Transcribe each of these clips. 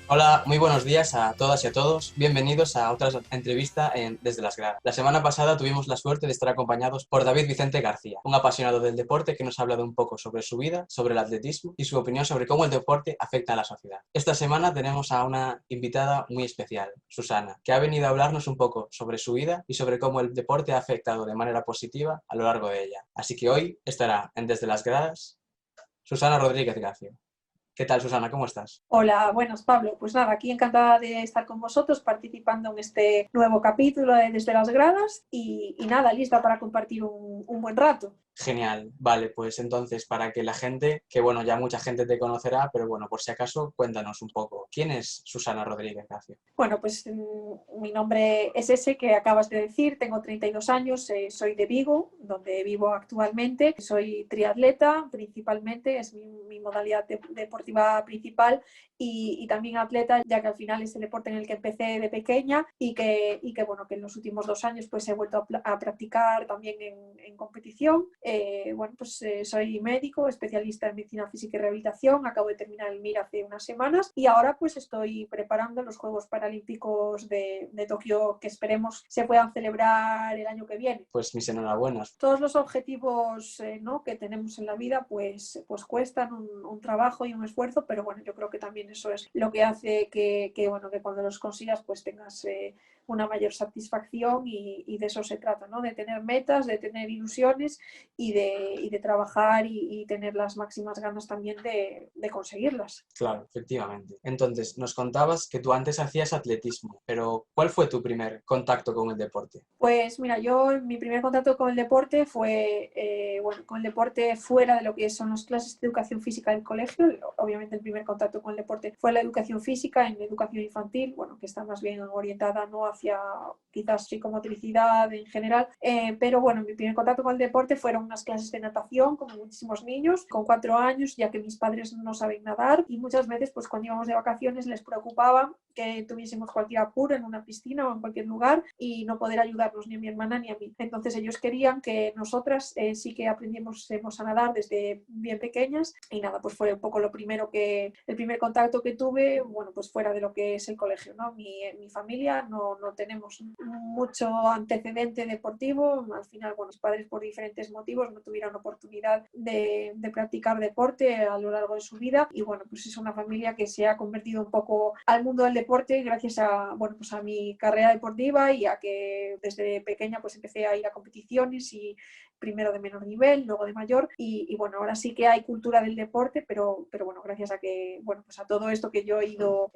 Hola, muy buenos días a todas y a todos. Bienvenidos a otra entrevista en Desde las Gradas. La semana pasada tuvimos la suerte de estar acompañados por David Vicente García, un apasionado del deporte que nos ha hablado un poco sobre su vida, sobre el atletismo y su opinión sobre cómo el deporte afecta a la sociedad. Esta semana tenemos a una invitada muy especial, Susana, que ha venido a hablarnos un poco sobre su vida y sobre cómo el deporte ha afectado de manera positiva a lo largo de ella. Así que hoy estará en Desde las Gradas Susana Rodríguez García. ¿Qué tal, Susana? ¿Cómo estás? Hola, buenas, Pablo. Pues nada, aquí encantada de estar con vosotros participando en este nuevo capítulo de Desde las Gradas y nada, lista para compartir un buen rato. Genial, vale, pues entonces para que la gente, que bueno, ya mucha gente te conocerá, pero bueno, por si acaso, cuéntanos un poco, ¿quién es Susana Rodríguez García? Bueno, pues mi nombre es ese que acabas de decir, tengo 32 años, soy de Vigo, donde vivo actualmente, soy triatleta principalmente, es mi modalidad deportiva principal y también atleta, ya que al final es el deporte en el que empecé de pequeña y que bueno, que en los últimos 2 años pues he vuelto a practicar también en competición. Bueno, pues soy médico, especialista en medicina física y rehabilitación, acabo de terminar el MIR hace unas semanas y ahora pues estoy preparando los Juegos Paralímpicos de Tokio que esperemos se puedan celebrar el año que viene. Pues mis enhorabuenas. Todos los objetivos ¿no? que tenemos en la vida pues cuestan un trabajo y un esfuerzo, pero bueno, yo creo que también eso es lo que hace bueno, que cuando los consigas pues tengas una mayor satisfacción y de eso se trata, ¿no? De tener metas, de tener ilusiones y de trabajar y tener las máximas ganas también de conseguirlas. Claro, efectivamente. Entonces, nos contabas que tú antes hacías atletismo, pero ¿cuál fue tu primer contacto con el deporte? Pues mira, mi primer contacto con el deporte fue, bueno, con el deporte fuera de lo que son las clases de educación física del colegio. Obviamente el primer contacto con el deporte fue la educación física en educación infantil, bueno, que está más bien orientada no hacia quizás psicomotricidad en general, pero bueno, mi primer contacto con el deporte fueron unas clases de natación, como muchísimos niños, con 4 años, ya que mis padres no saben nadar y muchas veces pues cuando íbamos de vacaciones les preocupaba que tuviésemos cualquier apuro en una piscina o en cualquier lugar y no poder ayudarnos ni a mi hermana ni a mí. Entonces ellos querían que nosotras sí que aprendimos a nadar desde bien pequeñas y nada, pues fue un poco el primer contacto que tuve, bueno, pues fuera de lo que es el colegio, ¿no? Mi familia no tenemos mucho antecedente deportivo, al final, bueno, mis padres por diferentes motivos no tuvieron oportunidad de practicar deporte a lo largo de su vida y bueno, pues es una familia que se ha convertido un poco al mundo del deporte gracias a, bueno, pues a mi carrera deportiva y a que desde pequeña pues empecé a ir a competiciones y primero de menor nivel, luego de mayor y bueno, ahora sí que hay cultura del deporte, pero bueno, gracias a que, bueno, pues a todo esto que yo he ido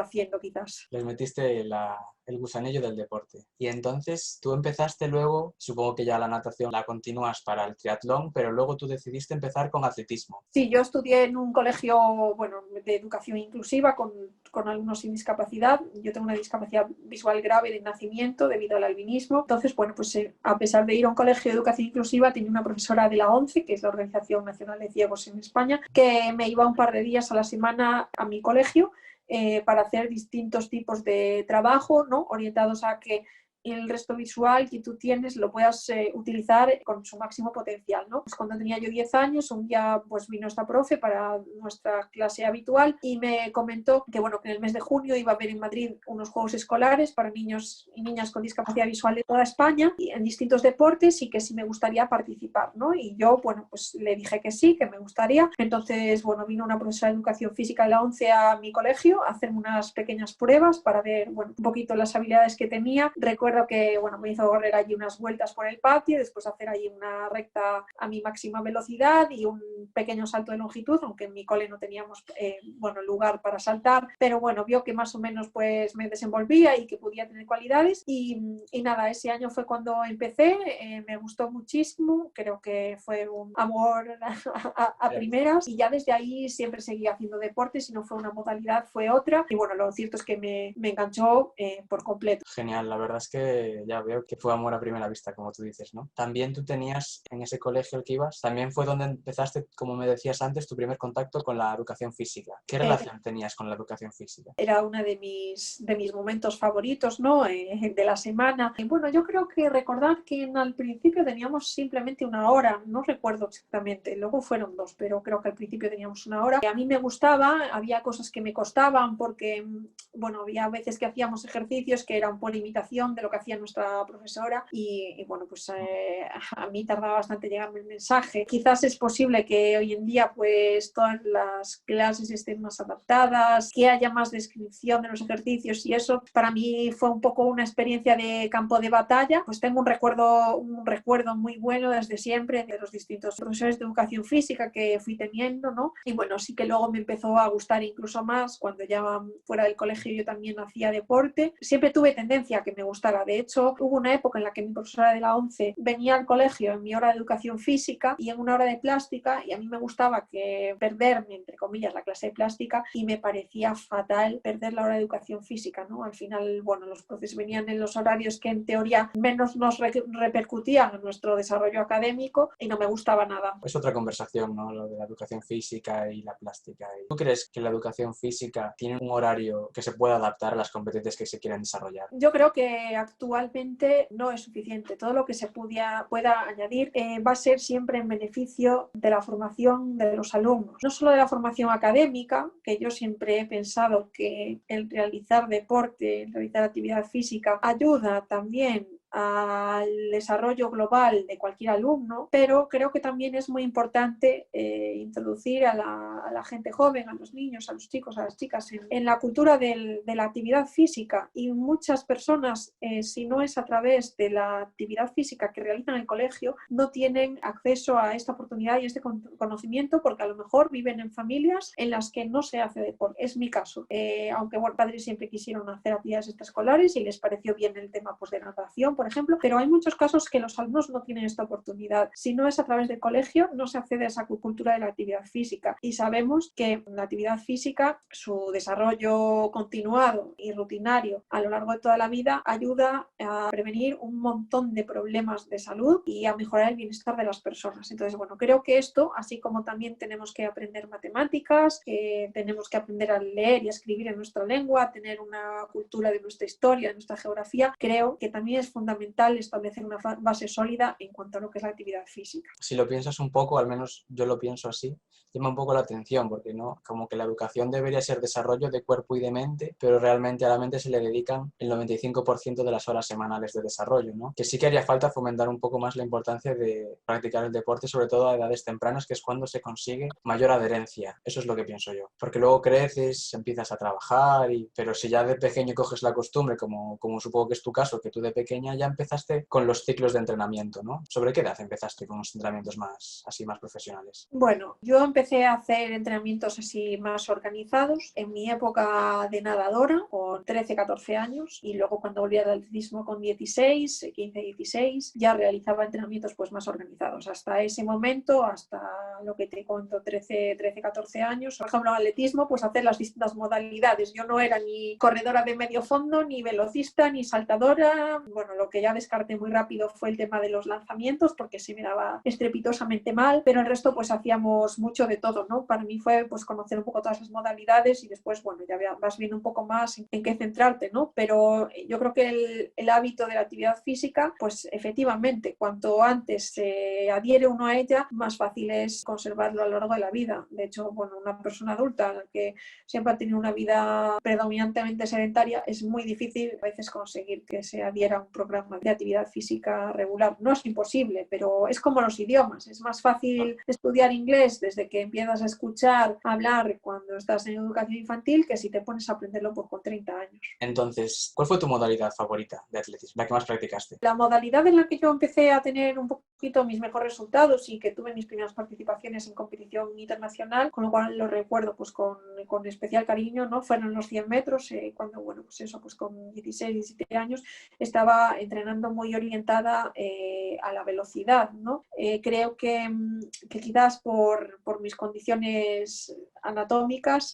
haciendo quizás. Les metiste el gusanillo del deporte. Y entonces tú empezaste luego, supongo que ya la natación la continúas para el triatlón, pero luego tú decidiste empezar con atletismo. Sí, yo estudié en un colegio, bueno, de educación inclusiva con alumnos sin discapacidad. Yo tengo una discapacidad visual grave de nacimiento debido al albinismo. Entonces, bueno, pues a pesar de ir a un colegio de educación inclusiva, tenía una profesora de la ONCE, que es la Organización Nacional de Ciegos en España, que me iba un par de días a la semana a mi colegio para hacer distintos tipos de trabajo, ¿no? Orientados a que el resto visual que tú tienes lo puedas utilizar con su máximo potencial, ¿no? Pues cuando tenía yo 10 años, un día pues vino esta profe para nuestra clase habitual y me comentó que, bueno, que en el mes de junio iba a haber en Madrid unos juegos escolares para niños y niñas con discapacidad visual de toda España y en distintos deportes y que sí me gustaría participar, ¿no? Y yo, bueno, pues le dije que sí, que me gustaría. Entonces, bueno, vino una profesora de educación física de la ONCE a mi colegio a hacerme unas pequeñas pruebas para ver, bueno, un poquito las habilidades que tenía. Recuerdo que, bueno, me hizo correr allí unas vueltas por el patio, después hacer allí una recta a mi máxima velocidad y un pequeño salto de longitud, aunque en mi cole no teníamos, bueno, lugar para saltar, pero bueno, vio que más o menos pues me desenvolvía y que podía tener cualidades y nada, ese año fue cuando empecé, me gustó muchísimo, creo que fue un amor a primeras y ya desde ahí siempre seguí haciendo deporte, si no fue una modalidad fue otra y bueno, lo cierto es que me enganchó por completo. Genial, la verdad es que que ya veo que fue amor a primera vista, como tú dices, ¿no? También tú tenías en ese colegio al que ibas, también fue donde empezaste, como me decías antes, tu primer contacto con la educación física. ¿Qué relación tenías con la educación física? Era uno de mis momentos favoritos, ¿no? De la semana. Y bueno, yo creo que recordar que al principio teníamos simplemente una hora, no recuerdo exactamente, luego fueron 2, pero creo que al principio teníamos una hora. A mí me gustaba, había cosas que me costaban porque, bueno, había veces que hacíamos ejercicios que eran por imitación de lo que hacía nuestra profesora y bueno, pues a mí tardaba bastante llegarme el mensaje. Quizás es posible que hoy en día pues todas las clases estén más adaptadas, que haya más descripción de los ejercicios y eso para mí fue un poco una experiencia de campo de batalla. Pues tengo un recuerdo muy bueno desde siempre de los distintos profesores de educación física que fui teniendo, ¿no? Y bueno, sí que luego me empezó a gustar incluso más cuando ya fuera del colegio yo también hacía deporte. Siempre tuve tendencia a que me gustara. De hecho, hubo una época en la que mi profesora de la 11 venía al colegio en mi hora de educación física y en una hora de plástica y a mí me gustaba que perderme, entre comillas, la clase de plástica y me parecía fatal perder la hora de educación física, ¿no? Al final, bueno, los profes venían en los horarios que en teoría menos nos repercutían en nuestro desarrollo académico y no me gustaba nada. Es otra conversación, ¿no? Lo de la educación física y la plástica. ¿Tú crees que la educación física tiene un horario que se pueda adaptar a las competencias que se quieran desarrollar? Yo creo que actualmente no es suficiente. Todo lo que se pueda añadir va a ser siempre en beneficio de la formación de los alumnos. No solo de la formación académica, que yo siempre he pensado que el realizar deporte, el realizar actividad física ayuda también al desarrollo global de cualquier alumno, pero creo que también es muy importante introducir a la gente joven, a los niños, a los chicos, a las chicas en la cultura de la actividad física y muchas personas, si no es a través de la actividad física que realizan en el colegio, no tienen acceso a esta oportunidad y este conocimiento porque a lo mejor viven en familias en las que no se hace deporte. Es mi caso, aunque bueno, padres siempre quisieron hacer actividades extraescolares y les pareció bien el tema pues, de natación, por ejemplo, pero hay muchos casos que los alumnos no tienen esta oportunidad. Si no es a través del colegio, no se accede a esa cultura de la actividad física. Y sabemos que la actividad física, su desarrollo continuado y rutinario a lo largo de toda la vida, ayuda a prevenir un montón de problemas de salud y a mejorar el bienestar de las personas. Entonces, bueno, creo que esto, así como también tenemos que aprender matemáticas, tenemos que aprender a leer y a escribir en nuestra lengua, tener una cultura de nuestra historia, de nuestra geografía, creo que también es fundamental establecer una base sólida en cuanto a lo que es la actividad física. Si lo piensas un poco, al menos yo lo pienso así, llama un poco la atención, porque no, como que la educación debería ser desarrollo de cuerpo y de mente, pero realmente a la mente se le dedican el 95% de las horas semanales de desarrollo, ¿no? Que sí que haría falta fomentar un poco más la importancia de practicar el deporte, sobre todo a edades tempranas, que es cuando se consigue mayor adherencia. Eso es lo que pienso yo. Porque luego creces, empiezas a trabajar, pero si ya de pequeño coges la costumbre, como supongo que es tu caso, que tú de pequeña ya empezaste con los ciclos de entrenamiento, ¿no? ¿Sobre qué edad empezaste con los entrenamientos más profesionales? Bueno, yo empecé a hacer entrenamientos así más organizados en mi época de nadadora, con 13, 14 años, y luego cuando volví al atletismo con 16, 15, 16, ya realizaba entrenamientos pues más organizados. Hasta ese momento, hasta lo que te cuento, 13, 14 años, por ejemplo, en atletismo, pues hacer las distintas modalidades. Yo no era ni corredora de medio fondo, ni velocista, ni saltadora. Bueno, lo que ya descarté muy rápido fue el tema de los lanzamientos, porque se me daba estrepitosamente mal, pero el resto pues hacíamos mucho de todo, ¿no? Para mí fue pues conocer un poco todas las modalidades y después, bueno, ya vas viendo un poco más en qué centrarte, ¿no? Pero yo creo que el hábito de la actividad física, pues efectivamente, cuanto antes se adhiere uno a ella, más fácil es conservarlo a lo largo de la vida. De hecho, bueno, una persona adulta que siempre ha tenido una vida predominantemente sedentaria, es muy difícil a veces conseguir que se adhiera a un programa de actividad física regular. No es imposible, pero es como los idiomas. Es más fácil estudiar inglés desde que empiezas a escuchar, hablar cuando estás en educación infantil que si te pones a aprenderlo con 30 años. Entonces, ¿cuál fue tu modalidad favorita de atletismo, la que más practicaste? La modalidad en la que yo empecé a tener un poquito mis mejores resultados y que tuve mis primeras participaciones en competición internacional, con lo cual lo recuerdo pues con especial cariño, ¿no? Fueron los 100 metros, cuando, bueno, pues eso, pues con 16, 17 años estaba entrenando muy orientada a la velocidad, ¿no? Creo que quizás por mis condiciones anatómicas,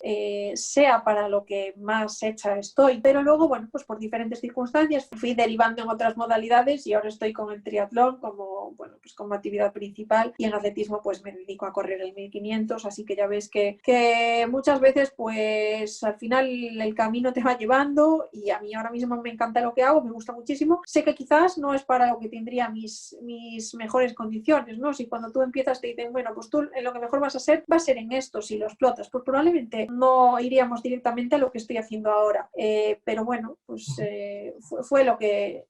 sea para lo que más hecha estoy. Pero luego, bueno, pues por diferentes circunstancias fui derivando en otras modalidades y ahora estoy con el triatlón como, bueno, pues como actividad principal, y en atletismo pues me dedico a correr el 1500, así que ya ves que muchas veces pues al final el camino te va llevando, y a mí ahora mismo me encanta lo que hago, me gusta muchísimo. Sé que quizás no es para lo que tendría mis mejores condiciones, ¿no? Si cuando tú empiezas te dicen, bueno, pues tú en lo que mejor vas a ser, va a ser en esto, si lo explotas, pues probablemente no iríamos directamente a lo que estoy haciendo ahora. Pero bueno, pues fue lo que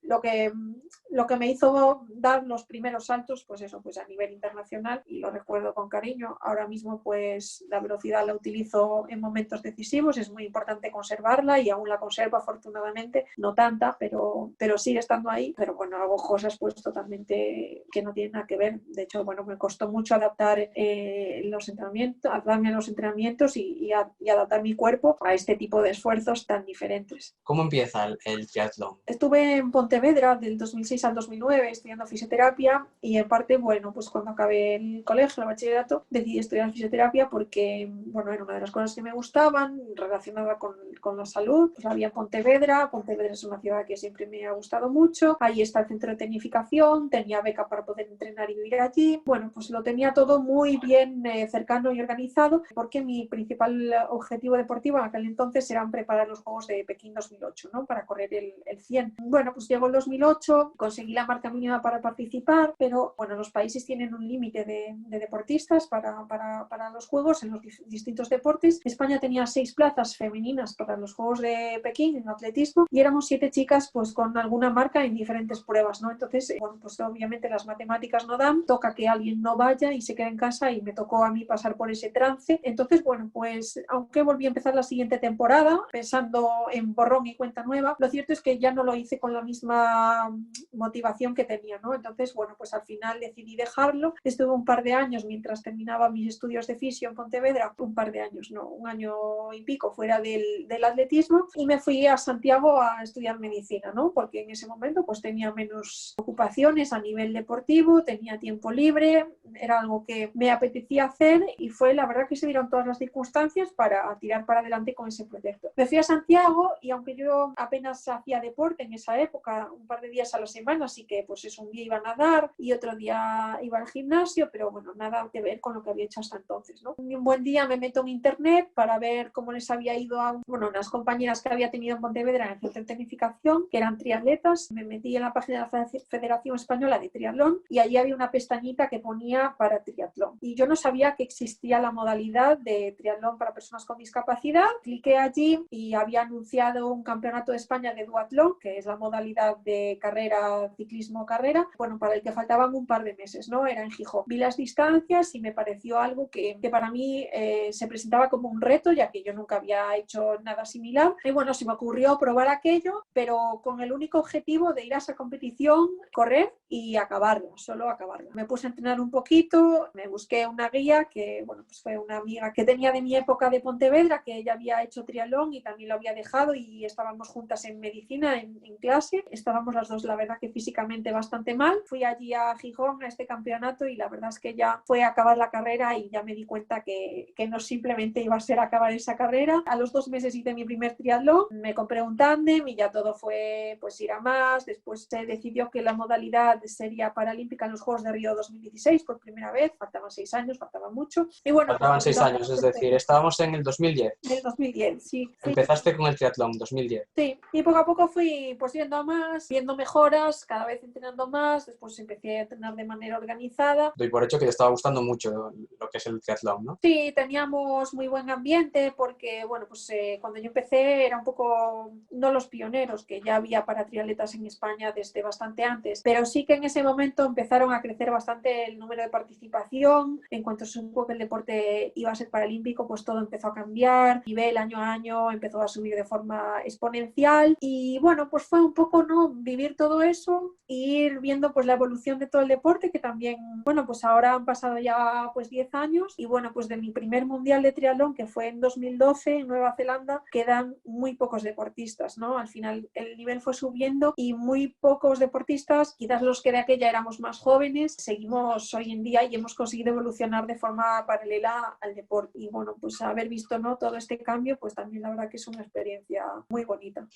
me hizo dar los primeros saltos, pues eso, pues a nivel internacional, y lo recuerdo con cariño. Ahora mismo pues la velocidad la utilizo en momentos decisivos, es muy importante conservarla y aún la conservo afortunadamente, no tanta, pero sigue estando ahí. Pero bueno, hago cosas pues totalmente que no tienen nada que ver. De hecho, bueno, me costó mucho adaptarme a los entrenamientos y adaptar mi cuerpo a este tipo de esfuerzos tan diferentes. ¿Cómo empieza el triatlón? Estuve en Pontevedra del 2006 al 2009 estudiando fisioterapia, y en parte, bueno, pues cuando acabé el colegio, el bachillerato, decidí estudiar fisioterapia porque, bueno, era una de las cosas que me gustaban relacionada con la salud. Pues la había en Pontevedra. Pontevedra es una ciudad que siempre me ha gustado mucho. Ahí está el centro de tecnificación, tenía beca para poder entrenar y vivir allí. Bueno, pues lo tenía todo muy bien cercano y organizado, porque mi principal objetivo deportivo en aquel entonces era preparar los Juegos de Pekín 2008, ¿no? Para correr el 100. Bueno, pues llegó el 2008, conseguí la marca mínima para participar, pero bueno, los países tienen un límite de deportistas para los Juegos en los distintos deportes. España tenía 6 plazas femeninas para los Juegos de Pekín en atletismo, y éramos 7 chicas pues con alguna marca en diferentes pruebas, ¿no? Entonces, bueno, pues obviamente las matemáticas no dan, toca que alguien no vaya y se quede en casa, y me tocó a mí pasar por ese trance. Entonces, bueno, pues aunque volví a empezar la siguiente temporada pensando en borrón y cuenta nueva, lo cierto es que ya no lo hice con la misma motivación que tenía, ¿no? Entonces, bueno, pues al final decidí dejarlo. Estuve un par de años mientras terminaba mis estudios de fisio en Pontevedra, un par de años, no, un año y pico fuera del atletismo, y me fui a Santiago a estudiar medicina, ¿no? Porque en ese momento pues tenía menos ocupaciones a nivel deportivo, tenía tiempo libre, era algo que me apetecía hacer, y fue la verdad que se dieron todas las circunstancias para tirar para adelante con ese proyecto. Me fui a Santiago, y aunque yo apenas hacía deporte en esa época, un par de días a la semana, así que pues es un día iba a nadar y otro día iba al gimnasio, pero bueno, nada que ver con lo que había hecho hasta entonces, ¿no? Un buen día me meto en internet para ver cómo les había ido a unas compañeras que había tenido en Pontevedra en el centro de tecnificación, que eran triatletas. Me metí en la página de la Federación Española de Triatlón, y allí había una pestañita que ponía para triatlón, y yo no sabía que existía la modalidad de triatlón para personas con discapacidad. Cliqué allí y había anunciado un campeonato de España de duatlón, que es la modalidad de carrera, ciclismo carrera, bueno, para el que faltaban un par de meses, ¿no? Era en Gijón. Vi las distancias y me pareció algo que para mí se presentaba como un reto, ya que yo nunca había hecho nada similar. Y bueno, se me ocurrió probar aquello, pero con el único objetivo de ir a esa competición, correr y acabarla, solo acabarla. Me puse a entrenar un poquito, me busqué una guía que, bueno, pues fue una amiga que tenía de mi época de Pontevedra, que ella había hecho triatlón y también lo había dejado, y estábamos juntas en medicina, en clase. Estábamos las dos, la verdad, que físicamente bastante mal. Fui allí a Gijón a este campeonato, y la verdad es que ya fue a acabar la carrera, y ya me di cuenta que no simplemente iba a ser acabar esa carrera. A los 2 meses hice mi primer triatlón, me compré un tándem y ya todo fue pues ir a más. Después se decidió que la modalidad sería paralímpica en los Juegos de Río 2016 por primera vez. Faltaban 6 años, faltaba mucho. Y bueno, Faltaban pues 6 años, es decir, estábamos en el 2010. en el 2010, sí. Empezaste con el triatlón, 2010. Sí, y poco a poco fui pues yendo a más, viendo mejoras, cada vez entrenando más. Después empecé a entrenar de manera organizada. Doy por hecho que te estaba gustando mucho lo que es el triatlón, ¿no? Sí, teníamos muy buen ambiente porque, bueno, pues cuando yo empecé era un poco, no los pioneros, que ya había para triatletas en España desde bastante antes, pero sí que en ese momento empezaron a crecer bastante el número de participación. En cuanto se supo que el deporte iba a ser paralímpico, pues todo empezó a cambiar, nivel año a año empezó a subir de forma exponencial, y bueno, pues fue un poco, ¿no?, vivir todo eso e ir viendo pues la evolución de todo el deporte, que también, bueno, pues ahora han pasado ya pues 10 años, y bueno, pues de mi primer mundial de triatlón, que fue en 2012 en Nueva Zelanda, quedan muy pocos deportistas, ¿no? Al final el nivel fue subiendo y muy pocos deportistas, quizás los que de aquella éramos más jóvenes, seguimos hoy en día y hemos conseguido evolucionar de forma paralela al deporte. Y bueno, pues haber visto, ¿no?, todo este cambio, pues también la verdad que es una experiencia muy bonita.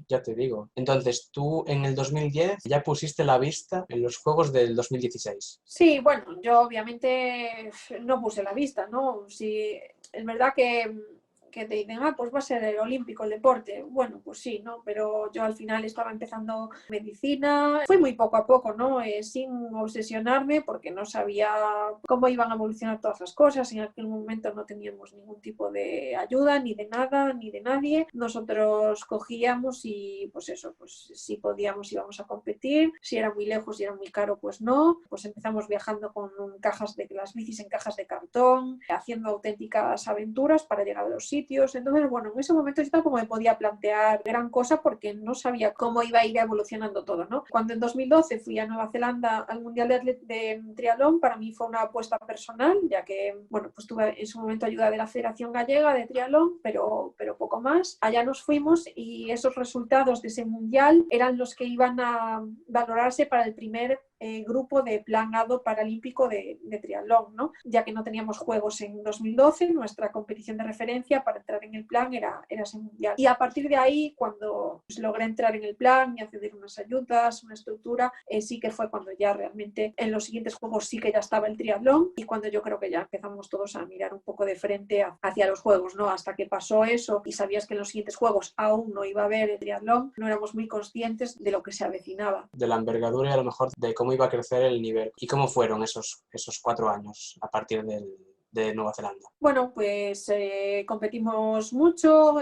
Ya te digo. Entonces, tú en el 2010 ya pusiste la vista en los Juegos del 2016. Sí, bueno, yo obviamente no puse la vista, ¿no? Sí, es verdad que te dicen, pues va a ser el olímpico el deporte. Bueno, pues sí, ¿no? Pero yo al final estaba empezando medicina. Fue muy poco a poco, ¿no? Sin obsesionarme porque no sabía cómo iban a evolucionar todas las cosas. En aquel momento no teníamos ningún tipo de ayuda, ni de nada, ni de nadie. Nosotros cogíamos y pues eso, pues si podíamos íbamos a competir. Si era muy lejos y era muy caro, pues no. Pues empezamos viajando con las bicis en cajas de cartón, haciendo auténticas aventuras para llegar a los sitios. Entonces, bueno, en ese momento yo tampoco me podía plantear gran cosa porque no sabía cómo iba a ir evolucionando todo, ¿no? Cuando en 2012 fui a Nueva Zelanda al Mundial de Triatlón, para mí fue una apuesta personal, ya que, bueno, pues tuve en su momento ayuda de la Federación Gallega de Triatlón, pero poco más. Allá nos fuimos y esos resultados de ese Mundial eran los que iban a valorarse para el primer grupo de plan ADO paralímpico de triatlón, ¿no? Ya que no teníamos juegos en 2012, nuestra competición de referencia para entrar en el plan era ese mundial. Y a partir de ahí, cuando pues, logré entrar en el plan y acceder a unas ayudas, una estructura, sí que fue cuando ya realmente en los siguientes juegos sí que ya estaba el triatlón y cuando yo creo que ya empezamos todos a mirar un poco de frente hacia los juegos, ¿no? Hasta que pasó eso y sabías que en los siguientes juegos aún no iba a haber el triatlón, no éramos muy conscientes de lo que se avecinaba. De la envergadura y a lo mejor de cómo iba a crecer el nivel. ¿Y cómo fueron esos 4 años a partir de Nueva Zelanda? Bueno, pues competimos mucho,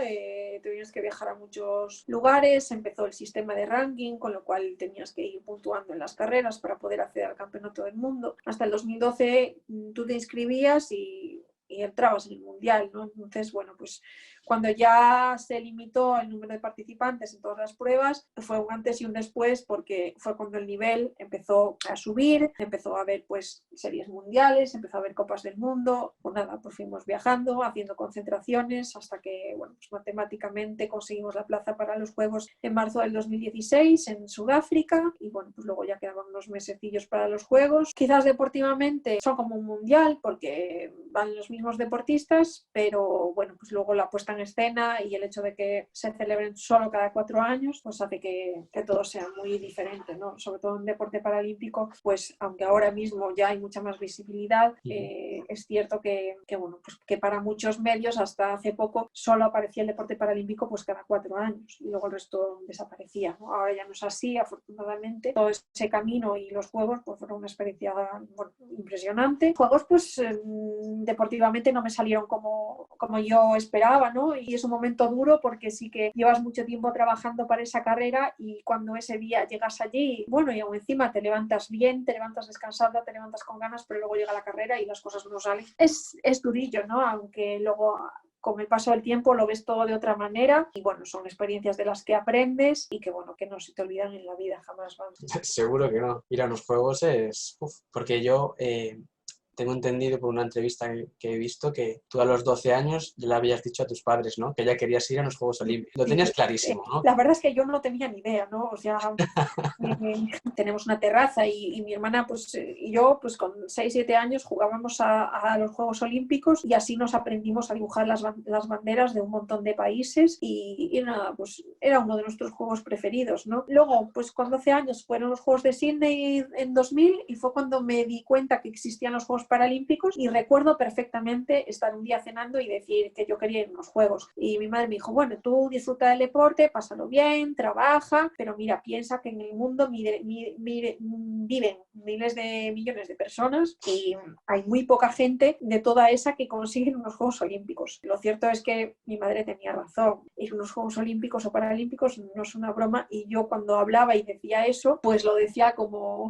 tuvimos que viajar a muchos lugares, empezó el sistema de ranking, con lo cual tenías que ir puntuando en las carreras para poder acceder al campeonato del mundo. Hasta el 2012 tú te inscribías y entrabas en el mundial, ¿no? Entonces, bueno, pues cuando ya se limitó el número de participantes en todas las pruebas, fue un antes y un después porque fue cuando el nivel empezó a subir, empezó a haber pues series mundiales, empezó a haber copas del mundo, pues nada, pues fuimos viajando, haciendo concentraciones hasta que, bueno, pues matemáticamente conseguimos la plaza para los Juegos en marzo del 2016 en Sudáfrica y bueno, pues luego ya quedaban unos mesecillos para los Juegos. Quizás deportivamente son como un mundial porque van los mismos deportistas, pero bueno, pues luego la puesta en escena y el hecho de que se celebren solo cada 4 años, pues hace que todo sea muy diferente, ¿no? Sobre todo en deporte paralímpico, pues aunque ahora mismo ya hay mucha más visibilidad, es cierto que bueno, pues que para muchos medios hasta hace poco solo aparecía el deporte paralímpico pues cada 4 años y luego el resto desaparecía, ¿no? Ahora ya no es así, afortunadamente. Todo ese camino y los Juegos pues fueron una experiencia, bueno, impresionante. Juegos pues deportivamente no me salieron como yo esperaba, ¿no? Y es un momento duro porque sí que llevas mucho tiempo trabajando para esa carrera y cuando ese día llegas allí, bueno, y aún encima te levantas bien, te levantas descansada, te levantas con ganas, pero luego llega la carrera y las cosas no salen. Es durillo, ¿no? Aunque luego con el paso del tiempo lo ves todo de otra manera y bueno, son experiencias de las que aprendes y que bueno, que no se te olvidan en la vida, jamás van. Seguro que no. Ir a los Juegos es... porque yo... tengo entendido por una entrevista que he visto que tú a los 12 años ya le habías dicho a tus padres, ¿no? Que ya querías ir a los Juegos Olímpicos. Lo tenías clarísimo, ¿no? La verdad es que yo no tenía ni idea, ¿no? O sea, tenemos una terraza y mi hermana pues, y yo pues con 6-7 años jugábamos a los Juegos Olímpicos y así nos aprendimos a dibujar las banderas de un montón de países y nada, pues era uno de nuestros juegos preferidos, ¿no? Luego, pues con 12 años fueron los Juegos de Sydney en 2000 y fue cuando me di cuenta que existían los Juegos Paralímpicos y recuerdo perfectamente estar un día cenando y decir que yo quería ir a unos Juegos. Y mi madre me dijo, bueno, tú disfruta del deporte, pásalo bien, trabaja, pero mira, piensa que en el mundo viven miles de millones de personas y hay muy poca gente de toda esa que consiguen unos Juegos Olímpicos. Lo cierto es que mi madre tenía razón. Ir a unos Juegos Olímpicos o Paralímpicos no es una broma y yo cuando hablaba y decía eso, pues lo decía como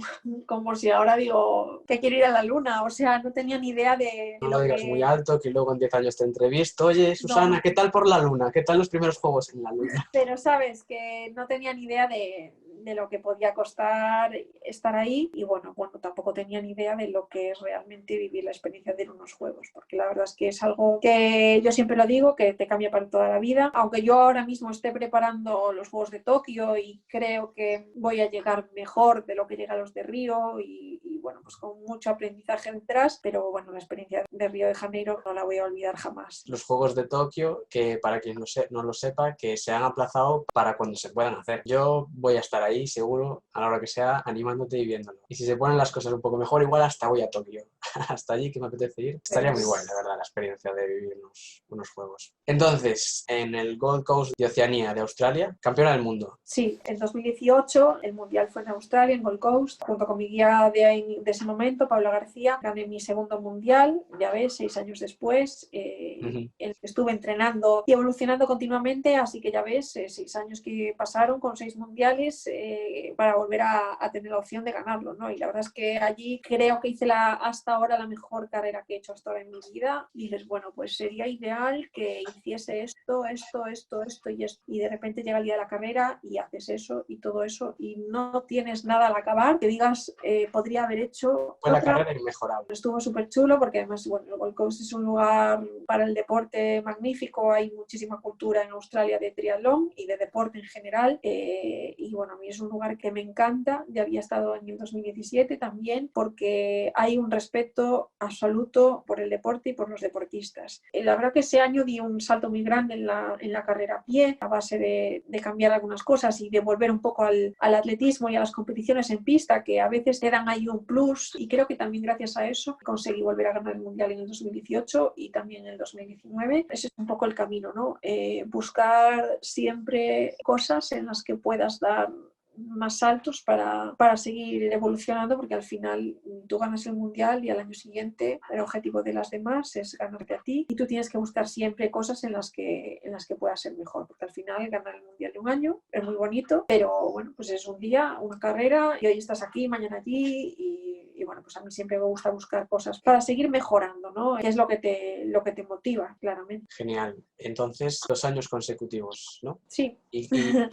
si ahora digo que quiero ir a la luna. O sea, no tenía ni idea de no lo digas muy alto, que luego en 10 años te entrevisto. Oye, Susana, no. ¿Qué tal por la luna? ¿Qué tal los primeros Juegos en la luna? Pero sabes que no tenía ni idea de de lo que podía costar estar ahí y bueno, tampoco tenía ni idea de lo que es realmente vivir la experiencia de unos juegos, porque la verdad es que es algo que yo siempre lo digo, que te cambia para toda la vida. Aunque yo ahora mismo esté preparando los Juegos de Tokio y creo que voy a llegar mejor de lo que llega a los de Río y bueno, pues con mucho aprendizaje detrás, pero bueno, la experiencia de Río de Janeiro no la voy a olvidar jamás. Los Juegos de Tokio, que para quien no lo sepa, que se han aplazado para cuando se puedan hacer. Yo voy a estar ahí, seguro, a la hora que sea, animándote y viéndolo. Y si se ponen las cosas un poco mejor, igual hasta voy a Tokio. Hasta allí, que me apetece ir. Estaría muy guay, la verdad, la experiencia de vivir unos juegos. Entonces, en el Gold Coast de Oceanía de Australia, campeona del mundo. Sí, en 2018 el mundial fue en Australia, en Gold Coast, junto con mi guía de ese momento, Paula García. Gané mi segundo mundial, ya ves, 6 años después. Estuve entrenando y evolucionando continuamente, así que ya ves, 6 años que pasaron con 6 mundiales para volver a tener la opción de ganarlo, ¿no? Y la verdad es que allí creo que hice hasta ahora la mejor carrera que he hecho hasta ahora en mi vida. Y dices, bueno, pues sería ideal que hiciese esto y esto. Y de repente llega el día de la carrera y haces eso y todo eso y no tienes nada al acabar que digas, podría haber hecho Fue otra. La carrera inmejorable. Estuvo súper chulo porque además, bueno, el Gold Coast es un lugar para el deporte magnífico. Hay muchísima cultura en Australia de triatlón y de deporte en general. Y bueno, a mí es un lugar que me encanta. Ya había estado en el 2017 también porque hay un respeto absoluto por el deporte y por los deportistas. La verdad que ese año di un salto muy grande en la carrera a pie, a base de cambiar algunas cosas y de volver un poco al atletismo y a las competiciones en pista, que a veces te dan ahí un plus, y creo que también gracias a eso conseguí volver a ganar el mundial en el 2018 y también en el 2019. Ese es un poco el camino, ¿no? Buscar siempre cosas en las que puedas dar más saltos para seguir evolucionando, porque al final tú ganas el mundial y al año siguiente el objetivo de las demás es ganarte a ti y tú tienes que buscar siempre cosas en las que puedas ser mejor, porque al final ganar el mundial de un año es muy bonito, pero bueno, pues es un día, una carrera y hoy estás aquí, mañana allí y bueno, pues a mí siempre me gusta buscar cosas para seguir mejorando, ¿no? Que es lo que te motiva, claramente. Genial. Entonces, 2 años consecutivos, ¿no? Sí. Y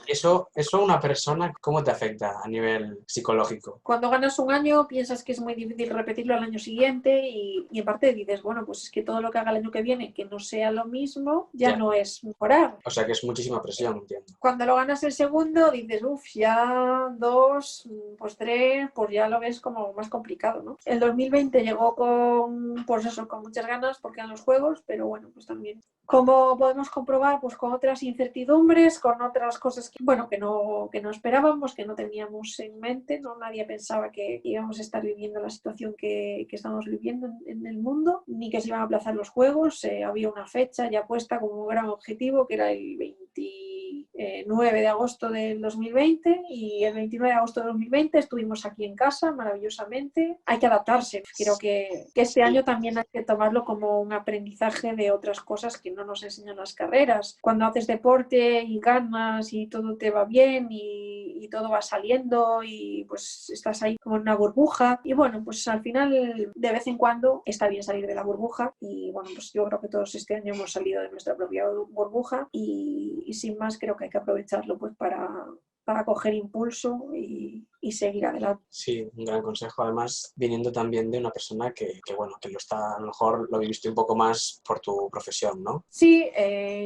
eso una persona, ¿cómo te afecta a nivel psicológico? Cuando ganas un año piensas que es muy difícil repetirlo al año siguiente y en parte dices, bueno, pues es que todo lo que haga el año que viene que no sea lo mismo ya no es mejorar. O sea que es muchísima presión, entiendo. Cuando lo ganas el segundo dices, ya 2, pues 3, pues ya lo ves como más complicado, ¿no? El 2020 llegó con muchas ganas porque eran los juegos, pero bueno, pues también, como podemos comprobar, pues con otras incertidumbres, con otras cosas que no esperábamos, que no teníamos en mente, ¿no? Nadie pensaba que íbamos a estar viviendo la situación que estamos viviendo en el mundo, ni que se iban a aplazar los juegos. Había una fecha ya puesta como un gran objetivo, que era el 29 de agosto del 2020, y el 29 de agosto del 2020 estuvimos aquí en casa maravillosamente. Hay que adaptarse. Creo que este año también hay que tomarlo como un aprendizaje de otras cosas que no nos enseñan las carreras. Cuando haces deporte y ganas y todo te va bien y todo va saliendo y pues estás ahí como en una burbuja, y bueno, pues al final de vez en cuando está bien salir de la burbuja, y bueno, pues yo creo que todos este año hemos salido de nuestra propia burbuja y sin más creo que hay que aprovecharlo pues para coger impulso y seguir adelante. Sí, un gran consejo, además viniendo también de una persona que lo está, a lo mejor lo viviste un poco más por tu profesión, ¿no? Sí,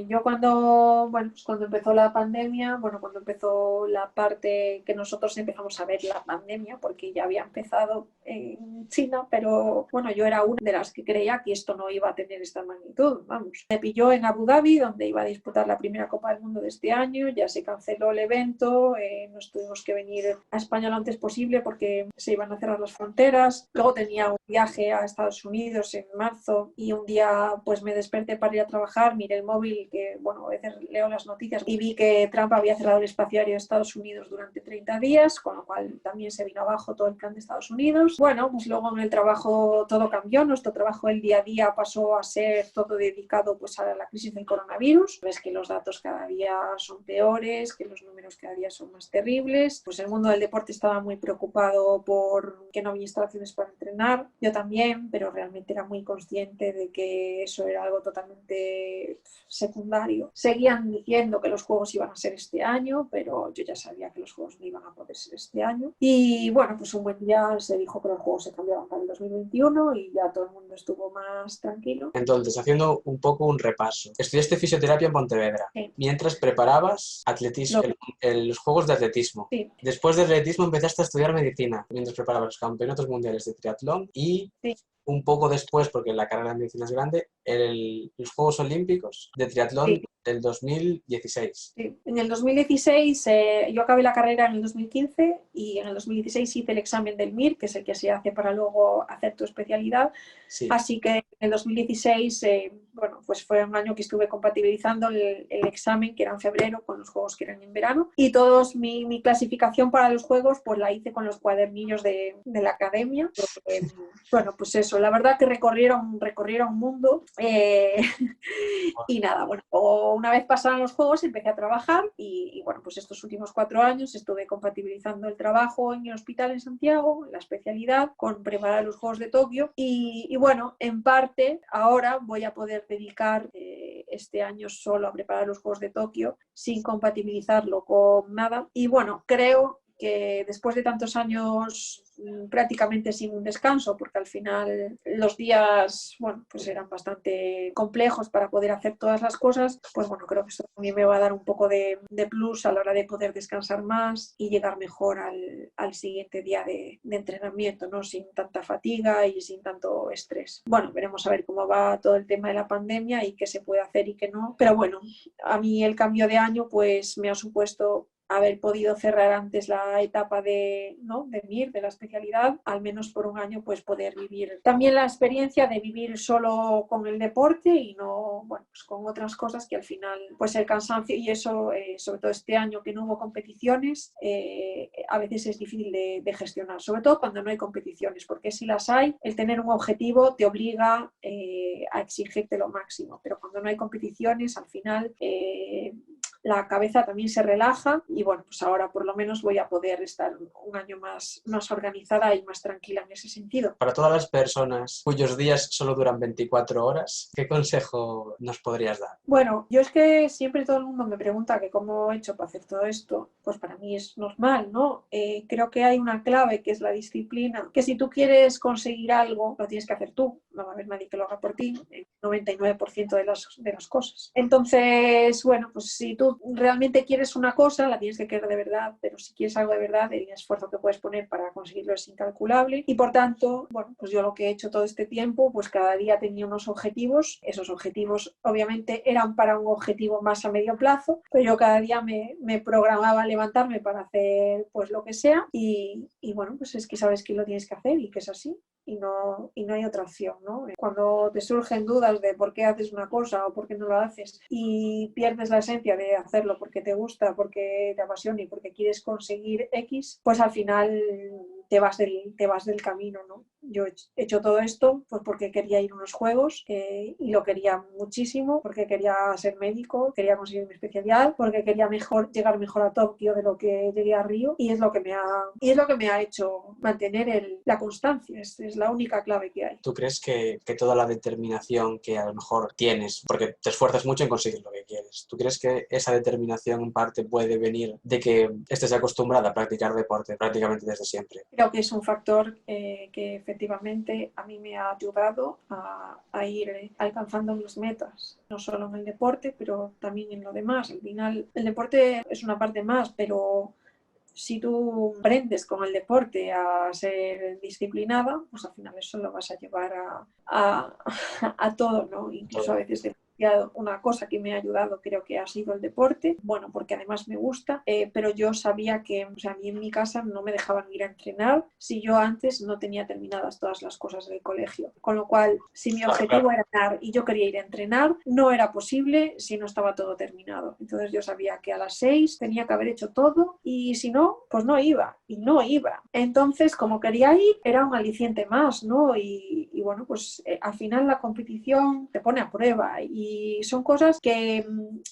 yo cuando empezó la pandemia, cuando empezó la parte que nosotros empezamos a ver la pandemia, porque ya había empezado en China, pero bueno, yo era una de las que creía que esto no iba a tener esta magnitud, vamos. Me pilló en Abu Dhabi, donde iba a disputar la primera Copa del Mundo de este año, ya se canceló el evento, nos tuvimos que venir a España lo antes posible porque se iban a cerrar las fronteras. Luego tenía un viaje a Estados Unidos en marzo y un día pues me desperté para ir a trabajar, miré el móvil, que bueno, a veces leo las noticias, y vi que Trump había cerrado el espacio aéreo de Estados Unidos durante 30 días, con lo cual también se vino abajo todo el plan de Estados Unidos. Bueno, pues luego en el trabajo todo cambió, nuestro trabajo el día a día pasó a ser todo dedicado pues a la crisis del coronavirus. Ves que los datos cada día son peores, que los números cada día son más terribles, pues el mundo del deporte deporte estaba muy preocupado por que no había instalaciones para entrenar, yo también, pero realmente era muy consciente de que eso era algo totalmente secundario. Seguían diciendo que los juegos iban a ser este año, pero yo ya sabía que los juegos no iban a poder ser este año. Y bueno, pues un buen día se dijo que los juegos se cambiaban para el 2021 y ya todo el mundo estuvo más tranquilo. Entonces, haciendo un poco un repaso, estudiaste fisioterapia en Pontevedra, Sí. mientras preparabas atletismo, los juegos de atletismo. Sí. Después de atletismo empezaste a estudiar medicina, mientras preparabas los campeonatos mundiales de triatlón y Sí. un poco después, porque la carrera de medicina es grande, los Juegos Olímpicos de triatlón Sí. del 2016. Sí. En el 2016 yo acabé la carrera en el 2015 y en el 2016 hice el examen del MIR, que es el que se hace para luego hacer tu especialidad. Sí. Así que en el 2016, bueno, pues fue un año que estuve compatibilizando el examen, que era en febrero, con los juegos que eran en verano. Y mi clasificación para los juegos, pues la hice con los cuadernillos de la academia. Bueno, pues eso, la verdad que recorrieron un mundo. Y nada, bueno, una vez pasaron los juegos empecé a trabajar y bueno, pues estos últimos 4 años estuve compatibilizando el trabajo en el hospital en Santiago, la especialidad, con preparar los Juegos de Tokio y bueno, en parte ahora voy a poder dedicar este año solo a preparar los Juegos de Tokio sin compatibilizarlo con nada y bueno, creo que después de tantos años prácticamente sin un descanso, porque al final los días, bueno, pues eran bastante complejos para poder hacer todas las cosas, pues bueno, creo que esto también me va a dar un poco de plus a la hora de poder descansar más y llegar mejor al siguiente día de entrenamiento, ¿no? Sin tanta fatiga y sin tanto estrés. Bueno, veremos a ver cómo va todo el tema de la pandemia y qué se puede hacer y qué no, pero bueno, a mí el cambio de año pues me ha supuesto haber podido cerrar antes la etapa de MIR, de la especialidad, al menos por un año, pues poder vivir también la experiencia de vivir solo con el deporte y no, bueno, pues con otras cosas que al final, pues el cansancio y eso, sobre todo este año que no hubo competiciones, a veces es difícil de gestionar, sobre todo cuando no hay competiciones, porque si las hay, el tener un objetivo te obliga a exigirte lo máximo, pero cuando no hay competiciones, al final la cabeza también se relaja y bueno, pues ahora por lo menos voy a poder estar un año más organizada y más tranquila en ese sentido. Para todas las personas cuyos días solo duran 24 horas, ¿qué consejo nos podrías dar? Bueno, yo es que siempre todo el mundo me pregunta que cómo he hecho para hacer todo esto, pues para mí es normal, ¿no? Creo que hay una clave que es la disciplina, que si tú quieres conseguir algo, lo tienes que hacer tú, no va a haber nadie que lo haga por ti, el 99% de las cosas. Entonces, bueno, pues si tú realmente quieres una cosa, la tienes que querer de verdad, pero si quieres algo de verdad, el esfuerzo que puedes poner para conseguirlo es incalculable y por tanto, bueno, pues yo lo que he hecho todo este tiempo, pues cada día tenía unos objetivos, esos objetivos obviamente eran para un objetivo más a medio plazo, pero yo cada día me programaba levantarme para hacer pues lo que sea y bueno, pues es que sabes que lo tienes que hacer y que es así. Y no hay otra opción, ¿no? Cuando te surgen dudas de por qué haces una cosa o por qué no lo haces y pierdes la esencia de hacerlo porque te gusta, porque te apasiona y porque quieres conseguir X, pues al final te vas del camino, ¿no? Yo he hecho todo esto pues porque quería ir a unos juegos y lo quería muchísimo, porque quería ser médico, quería conseguir mi especialidad, porque quería llegar mejor a Tokio de lo que llegué a Río y es lo que me ha hecho mantener la constancia, es la única clave que hay. ¿Tú crees que toda la determinación que a lo mejor tienes, porque te esfuerzas mucho en conseguir lo que quieres, ¿tú crees que esa determinación en parte puede venir de que estés acostumbrada a practicar deporte prácticamente desde siempre? Creo que es un factor que efectivamente a mí me ha ayudado a ir alcanzando mis metas, no solo en el deporte, pero también en lo demás. Al final, el deporte es una parte más, pero si tú aprendes con el deporte a ser disciplinada, pues al final eso lo vas a llevar a todo, ¿no? Incluso a veces una cosa que me ha ayudado creo que ha sido el deporte, bueno, porque además me gusta, pero yo sabía que, o sea, a mí en mi casa no me dejaban ir a entrenar si yo antes no tenía terminadas todas las cosas del colegio, con lo cual, si mi objetivo era ganar y yo quería ir a entrenar, no era posible si no estaba todo terminado. Entonces yo sabía que a las 6 tenía que haber hecho todo y si no, pues no iba, y no iba. Entonces, como quería ir, era un aliciente más, ¿no? Y bueno, pues al final la competición te pone a prueba y Y son cosas que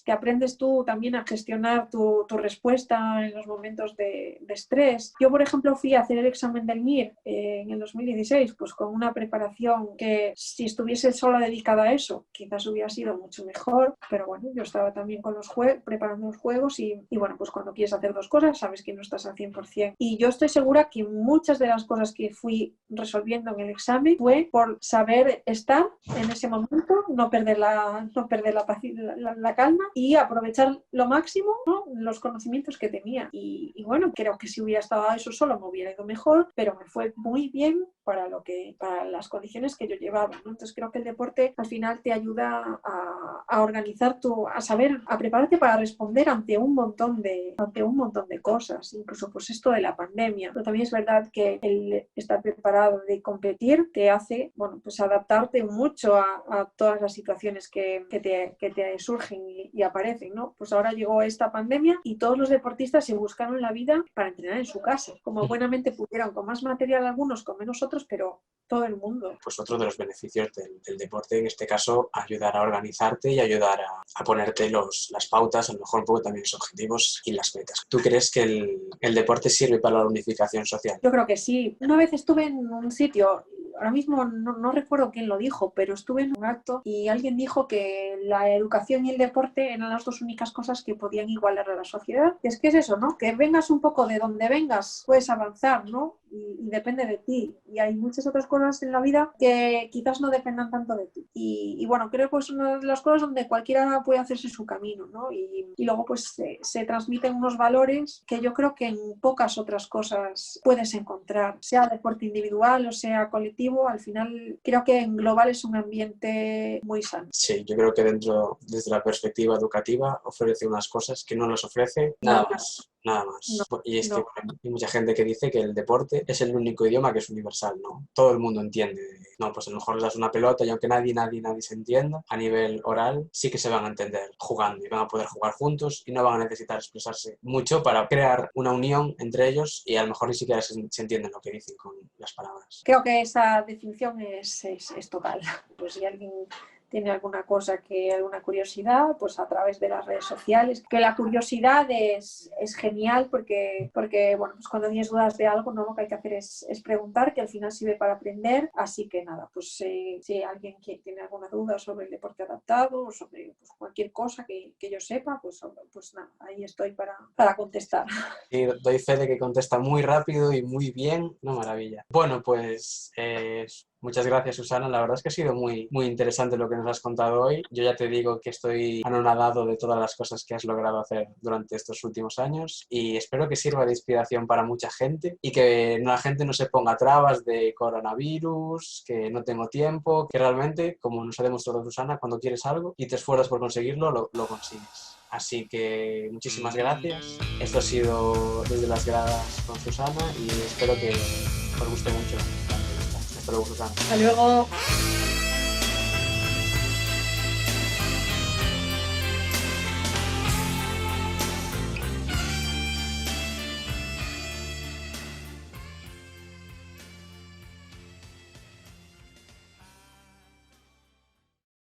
aprendes tú también a gestionar tu respuesta en los momentos de estrés. Yo, por ejemplo, fui a hacer el examen del MIR en el 2016, pues con una preparación que si estuviese solo dedicada a eso, quizás hubiera sido mucho mejor, pero bueno, yo estaba también con preparando los juegos y bueno, pues cuando quieres hacer dos cosas, sabes que no estás al 100%. Y yo estoy segura que muchas de las cosas que fui resolviendo en el examen fue por saber estar en ese momento, no perder la calma y aprovechar lo máximo, ¿no?, los conocimientos que tenía. Y bueno, creo que si hubiera estado a eso solo me hubiera ido mejor, pero me fue muy bien para las condiciones que yo llevaba, ¿no? Entonces creo que el deporte al final te ayuda a organizar a prepararte para responder ante un montón de cosas, incluso pues esto de la pandemia. Pero también es verdad que el estar preparado de competir te hace, bueno, pues adaptarte mucho a todas las situaciones que te surgen y aparecen, ¿no? Pues ahora llegó esta pandemia y todos los deportistas se buscaron la vida para entrenar en su casa, como buenamente pudieron, con más material algunos, con menos otros, pero todo el mundo. Pues otro de los beneficios del deporte, en este caso, ayudar a organizarte y ayudar a ponerte las pautas, a lo mejor un poco también los objetivos y las metas. ¿Tú crees que el deporte sirve para la unificación social? Yo creo que sí. Una vez estuve en un sitio, ahora mismo no recuerdo quién lo dijo, pero estuve en un acto y alguien dijo que la educación y el deporte eran las dos únicas cosas que podían igualar a la sociedad. Y es que es eso, ¿no? Que vengas un poco de donde vengas, puedes avanzar, ¿no? Y depende de ti. Y hay muchas otras cosas en la vida que quizás no dependan tanto de ti. Y bueno, creo que es una de las cosas donde cualquiera puede hacerse su camino, ¿no? Y luego pues se transmiten unos valores que yo creo que en pocas otras cosas puedes encontrar, sea deporte individual o sea colectivo. Al final creo que en global es un ambiente muy sano. Sí, yo creo que desde la perspectiva educativa, ofrece unas cosas que no las ofrece nada más. Nada más. No, Y es que no. hay mucha gente que dice que el deporte es el único idioma que es universal, ¿no? Todo el mundo entiende. No, pues a lo mejor les das una pelota y aunque nadie se entienda, a nivel oral sí que se van a entender jugando y van a poder jugar juntos y no van a necesitar expresarse mucho para crear una unión entre ellos y a lo mejor ni siquiera se entienden lo que dicen con las palabras. Creo que esa definición es total. Pues si alguien tiene alguna alguna curiosidad, pues a través de las redes sociales. Que la curiosidad es genial porque bueno, pues cuando tienes dudas de algo, ¿no?, lo que hay que hacer es preguntar, que al final sirve para aprender. Así que nada, pues si alguien tiene alguna duda sobre el deporte adaptado o sobre pues, cualquier cosa que yo sepa, pues nada, ahí estoy para contestar. Y doy fe de que contesta muy rápido y muy bien, una maravilla. Bueno, pues muchas gracias, Susana. La verdad es que ha sido muy, muy interesante lo que nos has contado hoy. Yo ya te digo que estoy anonadado de todas las cosas que has logrado hacer durante estos últimos años y espero que sirva de inspiración para mucha gente y que la gente no se ponga trabas de coronavirus, que no tengo tiempo, que realmente, como nos ha demostrado Susana, cuando quieres algo y te esfuerzas por conseguirlo, lo consigues. Así que muchísimas gracias. Esto ha sido Desde las Gradas con Susana y espero que os guste mucho la entrevista. Hasta luego, Susana. Hasta luego.